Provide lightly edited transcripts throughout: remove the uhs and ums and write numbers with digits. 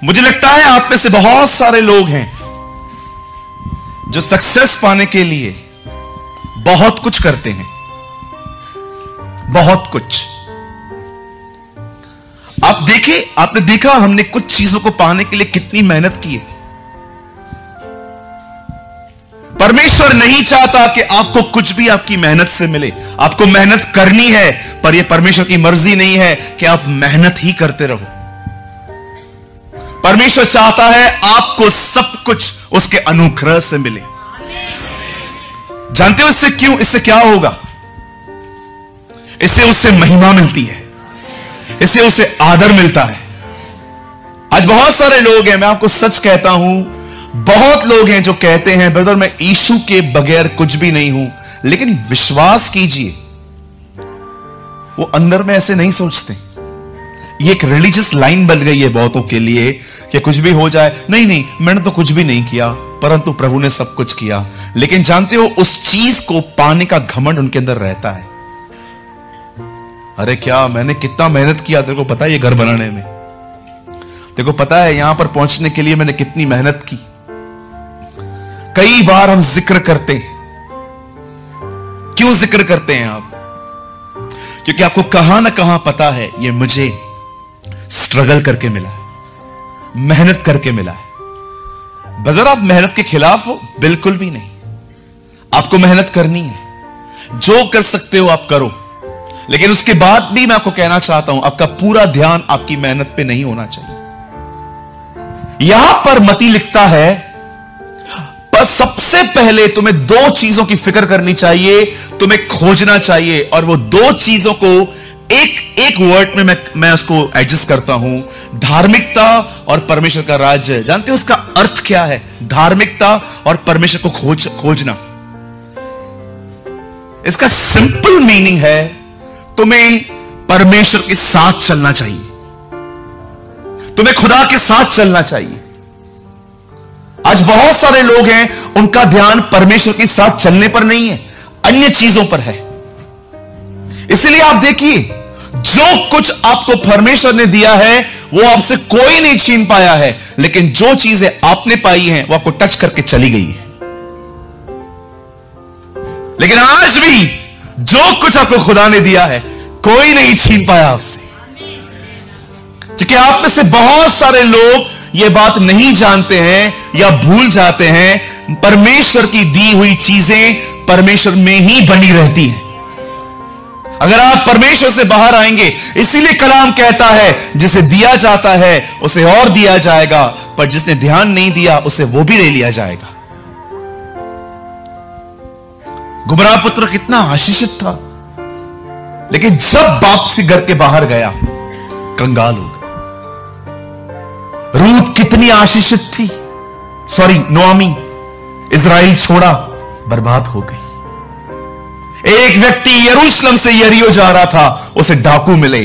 मुझे लगता है आप में से बहुत सारे लोग हैं जो सक्सेस पाने के लिए बहुत कुछ करते हैं, बहुत कुछ। आपने देखा हमने कुछ चीजों को पाने के लिए कितनी मेहनत की है। परमेश्वर नहीं चाहता कि आपको कुछ भी आपकी मेहनत से मिले। आपको मेहनत करनी है, पर यह परमेश्वर की मर्जी नहीं है कि आप मेहनत ही करते रहो। परमेश्वर चाहता है आपको सब कुछ उसके अनुग्रह से मिले। जानते हो इससे क्यों? इससे क्या होगा? इससे उससे महिमा मिलती है, इससे उसे आदर मिलता है। आज बहुत सारे लोग हैं, मैं आपको सच कहता हूं, बहुत लोग हैं जो कहते हैं ब्रदर मैं यीशु के बगैर कुछ भी नहीं हूं। लेकिन विश्वास कीजिए, वो अंदर में ऐसे नहीं सोचते। ये एक रिलीजियस लाइन बन गई है बहुतों के लिए कि कुछ भी हो जाए, नहीं नहीं मैंने तो कुछ भी नहीं किया, परंतु प्रभु ने सब कुछ किया। लेकिन जानते हो उस चीज को पाने का घमंड उनके अंदर रहता है। अरे क्या मैंने कितना मेहनत किया, तेरे को पता है ये घर बनाने में, तेरे को पता है यहां पर पहुंचने के लिए मैंने कितनी मेहनत की। कई बार हम जिक्र करते हैं। क्यों जिक्र करते हैं आप? क्योंकि आपको कहां ना कहां पता है ये मुझे स्ट्रगल करके मिला है, मेहनत करके मिला है। बगैर आप मेहनत के खिलाफ हो? बिल्कुल भी नहीं। आपको मेहनत करनी है, जो कर सकते हो आप करो। लेकिन उसके बाद भी मैं आपको कहना चाहता हूं, आपका पूरा ध्यान आपकी मेहनत पे नहीं होना चाहिए। यहां पर मती लिखता है, पर सबसे पहले तुम्हें दो चीजों की फिक्र करनी चाहिए, तुम्हें खोजना चाहिए। और वो दो चीजों को एक वर्ड में मैं उसको एडजस्ट करता हूं, धार्मिकता और परमेश्वर का राज्य। जानते हो उसका अर्थ क्या है? धार्मिकता और परमेश्वर को खोजना। इसका सिंपल मीनिंग है, तुम्हें परमेश्वर के साथ चलना चाहिए, तुम्हें खुदा के साथ चलना चाहिए। आज बहुत सारे लोग हैं, उनका ध्यान परमेश्वर के साथ चलने पर नहीं है, अन्य चीजों पर है। इसलिए आप देखिए, जो कुछ आपको परमेश्वर ने दिया है वो आपसे कोई नहीं छीन पाया है, लेकिन जो चीजें आपने पाई हैं वो आपको टच करके चली गई है। लेकिन आज भी जो कुछ आपको खुदा ने दिया है कोई नहीं छीन पाया आपसे। क्योंकि आप में से बहुत सारे लोग ये बात नहीं जानते हैं या भूल जाते हैं, परमेश्वर की दी हुई चीजें परमेश्वर में ही बनी रहती हैं। अगर आप परमेश्वर से बाहर आएंगे, इसीलिए कलाम कहता है जिसे दिया जाता है उसे और दिया जाएगा, पर जिसने ध्यान नहीं दिया उसे वो भी ले लिया जाएगा। गुमराह पुत्र कितना आशीषित था, लेकिन जब बाप से घर के बाहर गया कंगाल हो गया। रूत कितनी आशीषित थी, नोआमी, इजराइल छोड़ा, बर्बाद हो गई। एक व्यक्ति यरूशलेम से यरीहो जा रहा था, उसे डाकू मिले।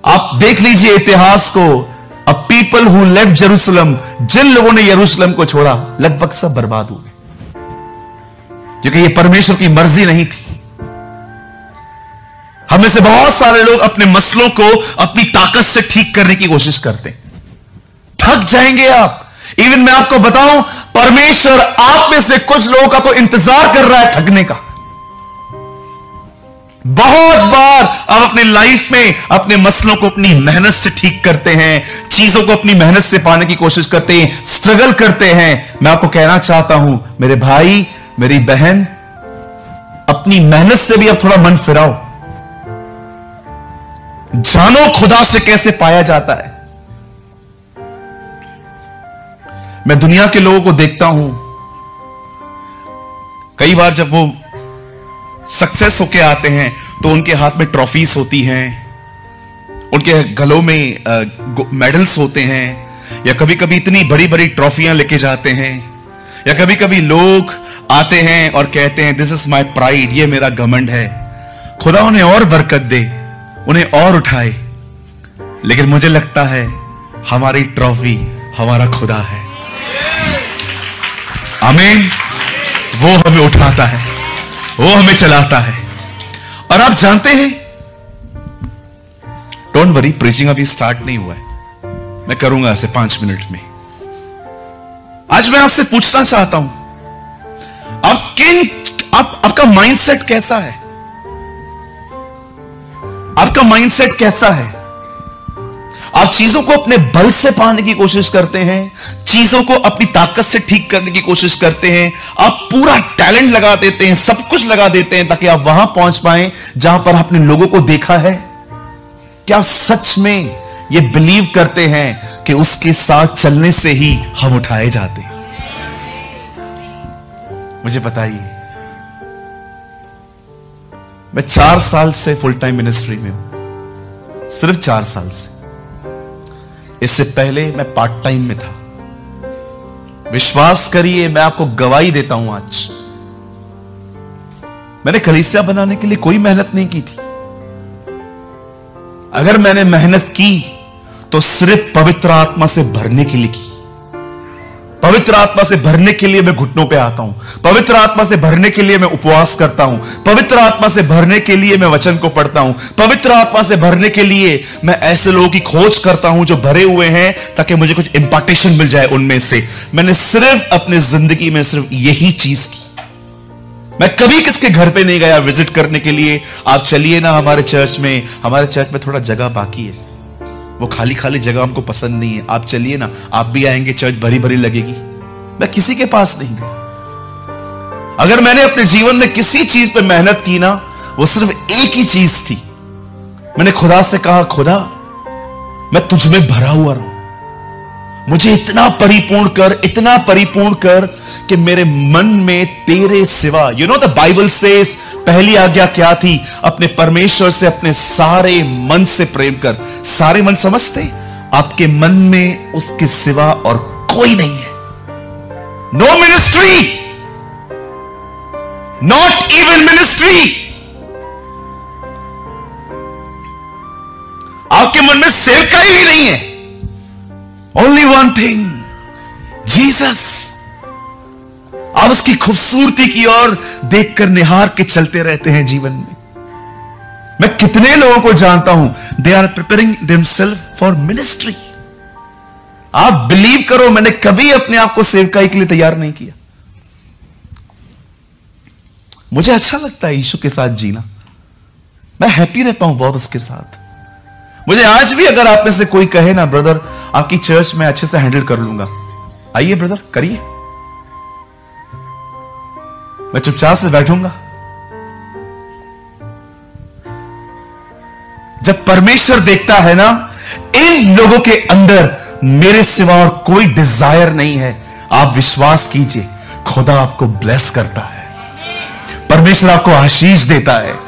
आप देख लीजिए इतिहास को, a people who left Jerusalem, जिन लोगों ने यरूशलेम को छोड़ा लगभग सब बर्बाद हो गए, क्योंकि ये परमेश्वर की मर्जी नहीं थी। हमें से बहुत सारे लोग अपने मसलों को अपनी ताकत से ठीक करने की कोशिश करते हैं, थक जाएंगे आप। इवन मैं आपको बताऊं, परमेश्वर आप में से कुछ लोगों का तो इंतजार कर रहा है थकने का। बहुत बार आप अपने लाइफ में अपने मसलों को अपनी मेहनत से ठीक करते हैं, चीजों को अपनी मेहनत से पाने की कोशिश करते हैं, स्ट्रगल करते हैं। मैं आपको कहना चाहता हूं मेरे भाई, मेरी बहन, अपनी मेहनत से भी अब थोड़ा मन फिराओ। जानो खुदा से कैसे पाया जाता है। मैं दुनिया के लोगों को देखता हूं, कई बार जब वो सक्सेस होके आते हैं तो उनके हाथ में ट्रॉफीज होती हैं, उनके गलों में मेडल्स होते हैं, या कभी कभी इतनी बड़ी बड़ी ट्रॉफियां लेके जाते हैं, या कभी कभी लोग आते हैं और कहते हैं दिस इज माई प्राइड, ये मेरा घमंड है। खुदा उन्हें और बरकत दे, उन्हें और उठाए। लेकिन मुझे लगता है हमारी ट्रॉफी हमारा खुदा है। आमीन। वो हमें उठाता है, वो हमें चलाता है। और आप जानते हैं, डोंट वरी, प्रीचिंग अभी स्टार्ट नहीं हुआ है, मैं करूंगा ऐसे 5 मिनट में। आज मैं आपसे पूछना चाहता हूं, आपका माइंडसेट कैसा है? आपका माइंडसेट कैसा है? आप चीजों को अपने बल से पाने की कोशिश करते हैं, चीजों को अपनी ताकत से ठीक करने की कोशिश करते हैं, आप पूरा टैलेंट लगा देते हैं, सब कुछ लगा देते हैं ताकि आप वहां पहुंच पाएं जहां पर आपने लोगों को देखा है। क्या सच में ये बिलीव करते हैं कि उसके साथ चलने से ही हम उठाए जाते हैं? मुझे बताइए। मैं 4 साल से फुल टाइम मिनिस्ट्री में हूं, सिर्फ 4 साल से। इससे पहले मैं पार्ट टाइम में था। विश्वास करिए, मैं आपको गवाही देता हूं आज, मैंने कलीसिया बनाने के लिए कोई मेहनत नहीं की थी। अगर मैंने मेहनत की तो सिर्फ पवित्र आत्मा से भरने के लिए की। पवित्र आत्मा से भरने के लिए मैं घुटनों पे आता हूं, पवित्र आत्मा से भरने के लिए मैं उपवास करता हूं, पवित्र आत्मा से भरने के लिए मैं वचन को पढ़ता हूं, पवित्र आत्मा से भरने के लिए मैं ऐसे लोगों की खोज करता हूं जो भरे हुए हैं ताकि मुझे कुछ इंपार्टेशन मिल जाए उनमें से। मैंने सिर्फ अपनी जिंदगी में सिर्फ यही चीज की। मैं कभी किसके घर पे नहीं गया विजिट करने के लिए। आप चलिए ना हमारे चर्च में थोड़ा जगह बाकी है, वो खाली खाली जगह हमको पसंद नहीं है। आप चलिए ना, आप भी आएंगे, चर्च भरी भरी लगेगी। मैं किसी के पास नहीं गया। अगर मैंने अपने जीवन में किसी चीज पे मेहनत की ना, वो सिर्फ एक ही चीज थी। मैंने खुदा से कहा, खुदा मैं तुझ में भरा हुआ रहूं, मुझे इतना परिपूर्ण कर कि मेरे मन में तेरे सिवा, you know the Bible says, पहली आज्ञा क्या थी? अपने परमेश्वर से अपने सारे मन से प्रेम कर। सारे मन समझते? आपके मन में उसके सिवा और कोई नहीं है। No ministry, not even ministry. आपके मन में सेवकाई ही नहीं है। Only one thing, Jesus. आप उसकी खूबसूरती की ओर देखकर निहार के चलते रहते हैं जीवन में। मैं कितने लोगों को जानता हूं, they are preparing themselves for ministry. आप बिलीव करो, मैंने कभी अपने आप को सेवकाई के लिए तैयार नहीं किया। मुझे अच्छा लगता है यीशु के साथ जीना, मैं हैप्पी रहता हूं बहुत उसके साथ। मुझे आज भी अगर आप में से कोई कहे ना, ब्रदर आपकी चर्च में अच्छे से हैंडल कर लूंगा, आइए ब्रदर करिए, मैं चुपचाप से बैठूंगा। जब परमेश्वर देखता है ना, इन लोगों के अंदर मेरे सिवा और कोई डिजायर नहीं है, आप विश्वास कीजिए, खुदा आपको ब्लेस करता है, परमेश्वर आपको आशीष देता है।